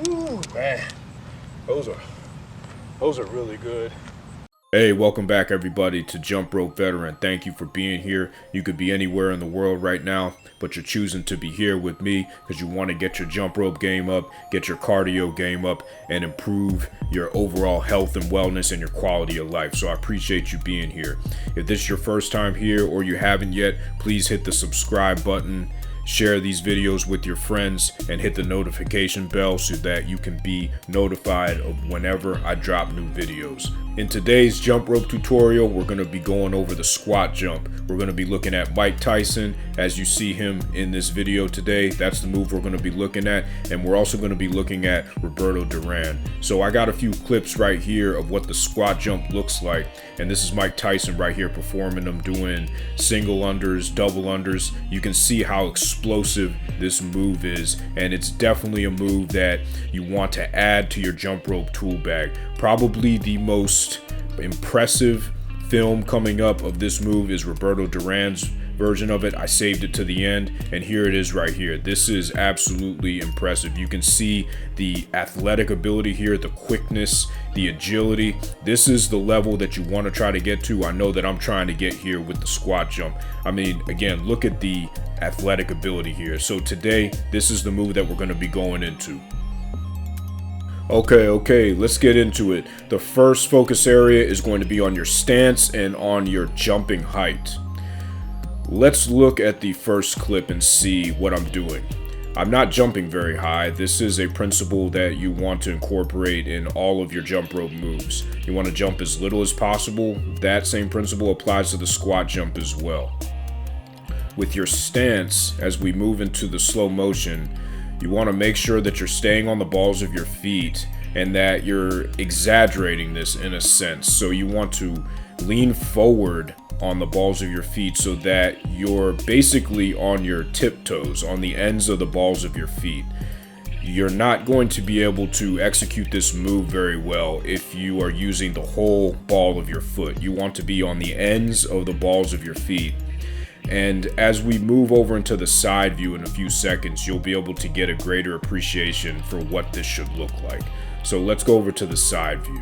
Ooh, man, those are really good. Hey, welcome back everybody to Jump Rope Veteran. Thank you for being here. You could be anywhere in the world right now, but you're choosing to be here with me because you want to get your jump rope game up, get your cardio game up, and improve your overall health and wellness and your quality of life. So I appreciate you being here. If this is your first time here or you haven't yet, please hit the subscribe button. Share these videos with your friends and hit the notification bell so that you can be notified of whenever I drop new videos. In today's jump rope tutorial, we're going to be going over the squat jump. We're going to be looking at Mike Tyson as you see him in this video today. That's the move we're going to be looking at. And we're also going to be looking at Roberto Duran. So I got a few clips right here of what the squat jump looks like. And this is Mike Tyson right here performing them, doing single unders, double unders. You can see how explosive this move is. And it's definitely a move that you want to add to your jump rope tool bag. Probably the most impressive film coming up of this move is Roberto Duran's version of it. I saved it to the end, and here it is right here. This is absolutely impressive. You can see the athletic ability here, the quickness, the agility. This is the level that you want to try to get to. I know that I'm trying to get here with the squat jump. I mean, again, look at the athletic ability here. So today, this is the move that we're going to be going into. Okay, let's get into it. The first focus area is going to be on your stance and on your jumping height. Let's look at the first clip and see what I'm doing. I'm not jumping very high. This is a principle that you want to incorporate in all of your jump rope moves. You want to jump as little as possible. That same principle applies to the squat jump as well. With your stance, as we move into the slow motion, you want to make sure that you're staying on the balls of your feet and that you're exaggerating this in a sense. So you want to lean forward on the balls of your feet so that you're basically on your tiptoes, on the ends of the balls of your feet. You're not going to be able to execute this move very well if you are using the whole ball of your foot. You want to be on the ends of the balls of your feet. And as we move over into the side view in a few seconds, you'll be able to get a greater appreciation for what this should look like. So let's go over to the side view.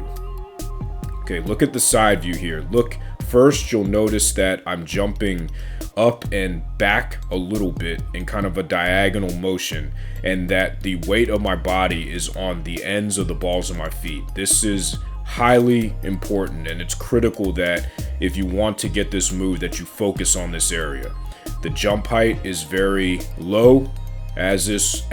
Okay, look at the side view here. Look, first you'll notice that I'm jumping up and back a little bit in kind of a diagonal motion, and that the weight of my body is on the ends of the balls of my feet. This is highly important, and it's critical that if you want to get this move that you focus on this area. The jump height is very low, as is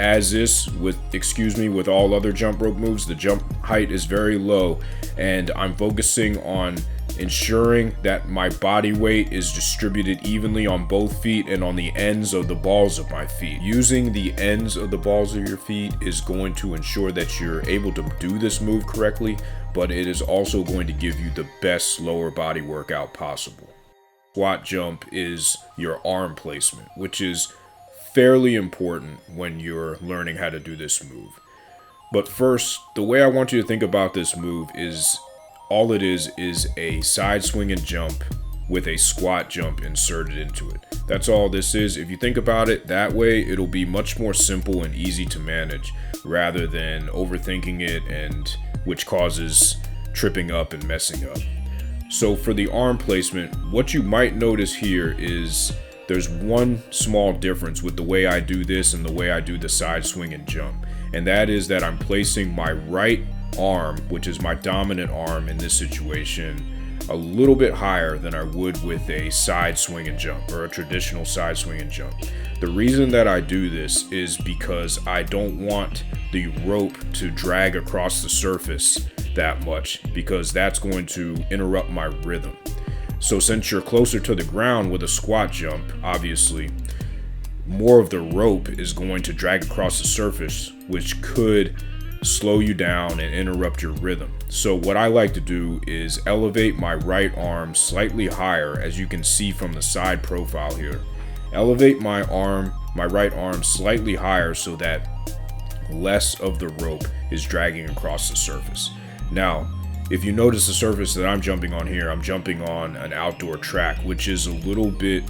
with all other jump rope moves. The jump height is very low, and I'm focusing on ensuring that my body weight is distributed evenly on both feet and on the ends of the balls of my feet. Using the ends of the balls of your feet is going to ensure that you're able to do this move correctly, but it is also going to give you the best lower body workout possible. Squat jump is your arm placement, which is fairly important when you're learning how to do this move. But first, the way I want you to think about this move is all it is a side swing and jump with a squat jump inserted into it. That's all this is. If you think about it that way, it'll be much more simple and easy to manage rather than overthinking it, and which causes tripping up and messing up. So for the arm placement, what you might notice here is there's one small difference with the way I do this and the way I do the side swing and jump. And that is that I'm placing my right arm, which is my dominant arm in this situation, a little bit higher than I would with a side swing and jump or a traditional side swing and jump. The reason that I do this is because I don't want the rope to drag across the surface that much, because that's going to interrupt my rhythm. So since you're closer to the ground with a squat jump, obviously more of the rope is going to drag across the surface, which could slow you down and interrupt your rhythm. So what I like to do is elevate my right arm slightly higher, as you can see from the side profile here. Elevate my right arm slightly higher so that less of the rope is dragging across the surface. Now, if you notice the surface that I'm jumping on here, I'm jumping on an outdoor track, which is a little bit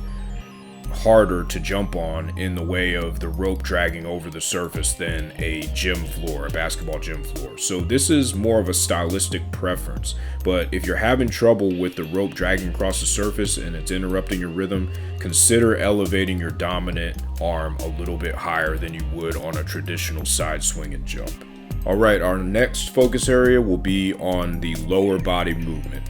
harder to jump on in the way of the rope dragging over the surface than a gym floor, a basketball gym floor. So this is more of a stylistic preference. But if you're having trouble with the rope dragging across the surface and it's interrupting your rhythm, consider elevating your dominant arm a little bit higher than you would on a traditional side swing and jump. All right, our next focus area will be on the lower body movement.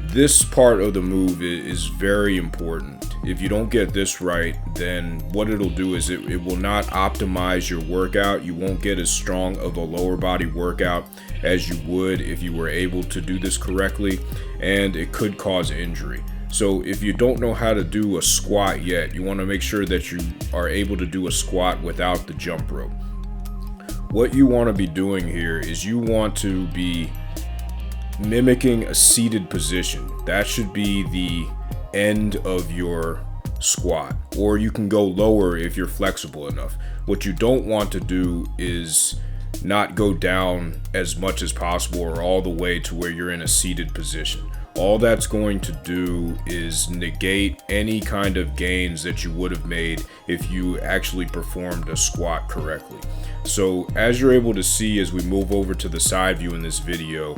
This part of the move is very important. If you don't get this right, then what it'll do is it will not optimize your workout. You won't get as strong of a lower body workout as you would if you were able to do this correctly, and it could cause injury. So if you don't know how to do a squat yet, you want to make sure that you are able to do a squat without the jump rope. What you want to be doing here is you want to be mimicking a seated position. That should be the end of your squat, or you can go lower if you're flexible enough. What you don't want to do is not go down as much as possible or all the way to where you're in a seated position. All that's going to do is negate any kind of gains that you would have made if you actually performed a squat correctly. So as you're able to see as we move over to the side view in this video,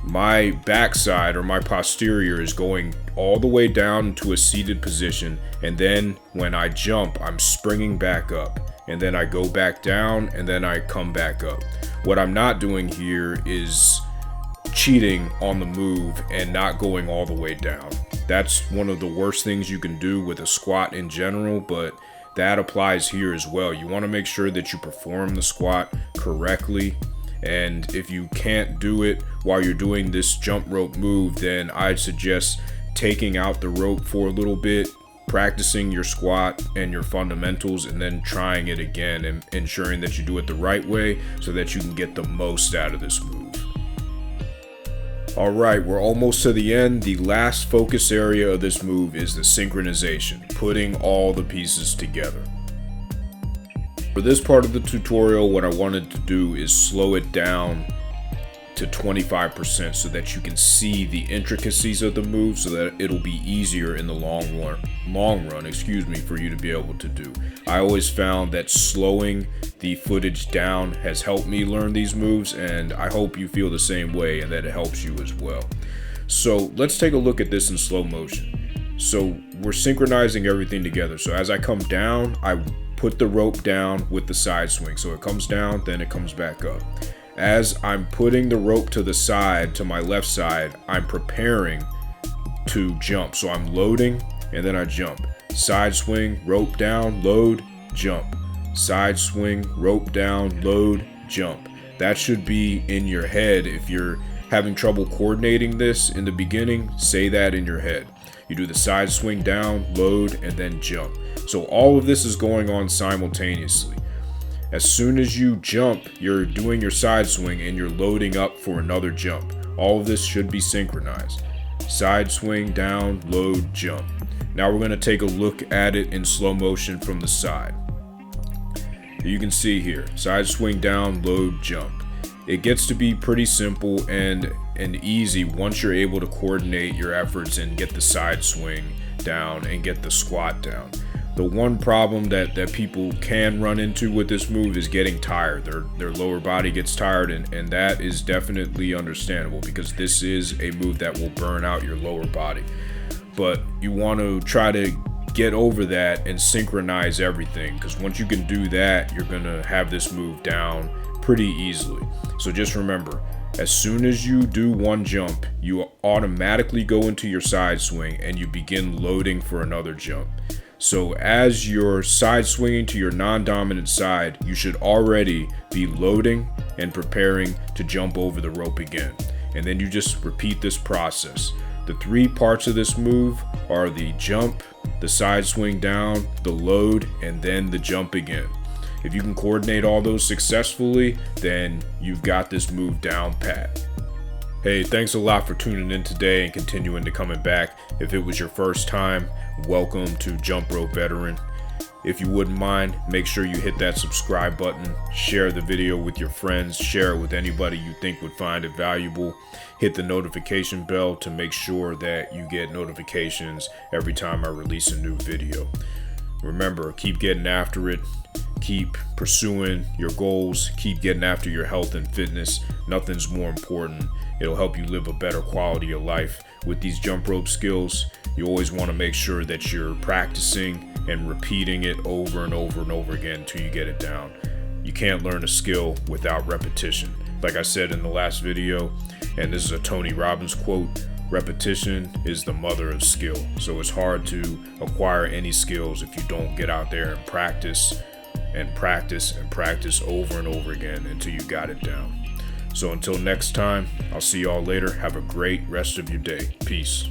my backside or my posterior is going all the way down to a seated position, and then when I jump, I'm springing back up, and then I go back down, and then I come back up. What I'm not doing here is cheating on the move and not going all the way down. That's one of the worst things you can do with a squat in general, but that applies here as well. You want to make sure that you perform the squat correctly. And if you can't do it while you're doing this jump rope move, then I'd suggest taking out the rope for a little bit, practicing your squat and your fundamentals, and then trying it again and ensuring that you do it the right way so that you can get the most out of this move. All right, we're almost to the end. The last focus area of this move is the synchronization, putting all the pieces together. For this part of the tutorial, what I wanted to do is slow it down to 25% so that you can see the intricacies of the move, so that it'll be easier in the long run, for you to be able to do. I always found that slowing the footage down has helped me learn these moves, and I hope you feel the same way and that it helps you as well. So let's take a look at this in slow motion. So we're synchronizing everything together. So as I come down, I put the rope down with the side swing. So it comes down, then it comes back up. As I'm putting the rope to the side, to my left side, I'm preparing to jump. So I'm loading and then I jump. Side swing, rope down, load, jump. Side swing, rope down, load, jump. That should be in your head. If you're having trouble coordinating this in the beginning, say that in your head. You do the side swing down, load, and then jump. So all of this is going on simultaneously. As soon as you jump, you're doing your side swing and you're loading up for another jump. All of this should be synchronized. Side swing, down, load, jump. Now we're going to take a look at it in slow motion from the side. You can see here, side swing, down, load, jump. It gets to be pretty simple and easy once you're able to coordinate your efforts and get the side swing down and get the squat down. The one problem that people can run into with this move is getting tired. Their lower body gets tired, and that is definitely understandable because this is a move that will burn out your lower body. But you want to try to get over that and synchronize everything, because once you can do that, you're going to have this move down pretty easily. So just remember, as soon as you do one jump, you automatically go into your side swing and you begin loading for another jump. So as you're side swinging to your non-dominant side, you should already be loading and preparing to jump over the rope again. And then you just repeat this process. The three parts of this move are the jump, the side swing down, the load, and then the jump again. If you can coordinate all those successfully, then you've got this move down pat. Hey, thanks a lot for tuning in today and continuing to coming back. If it was your first time, welcome to Jump Rope Veteran. If you wouldn't mind, make sure you hit that subscribe button, share the video with your friends, share it with anybody you think would find it valuable. Hit the notification bell to make sure that you get notifications every time I release a new video. Remember, keep getting after it, keep pursuing your goals, keep getting after your health and fitness. Nothing's more important. It'll help you live a better quality of life. With these jump rope skills, you always want to make sure that you're practicing and repeating it over and over and over again until you get it down. You can't learn a skill without repetition. Like I said in the last video, and this is a Tony Robbins quote, repetition is the mother of skill. So it's hard to acquire any skills if you don't get out there and practice and practice and practice over and over again until you got it down. So until next time, I'll see y'all later. Have a great rest of your day. Peace.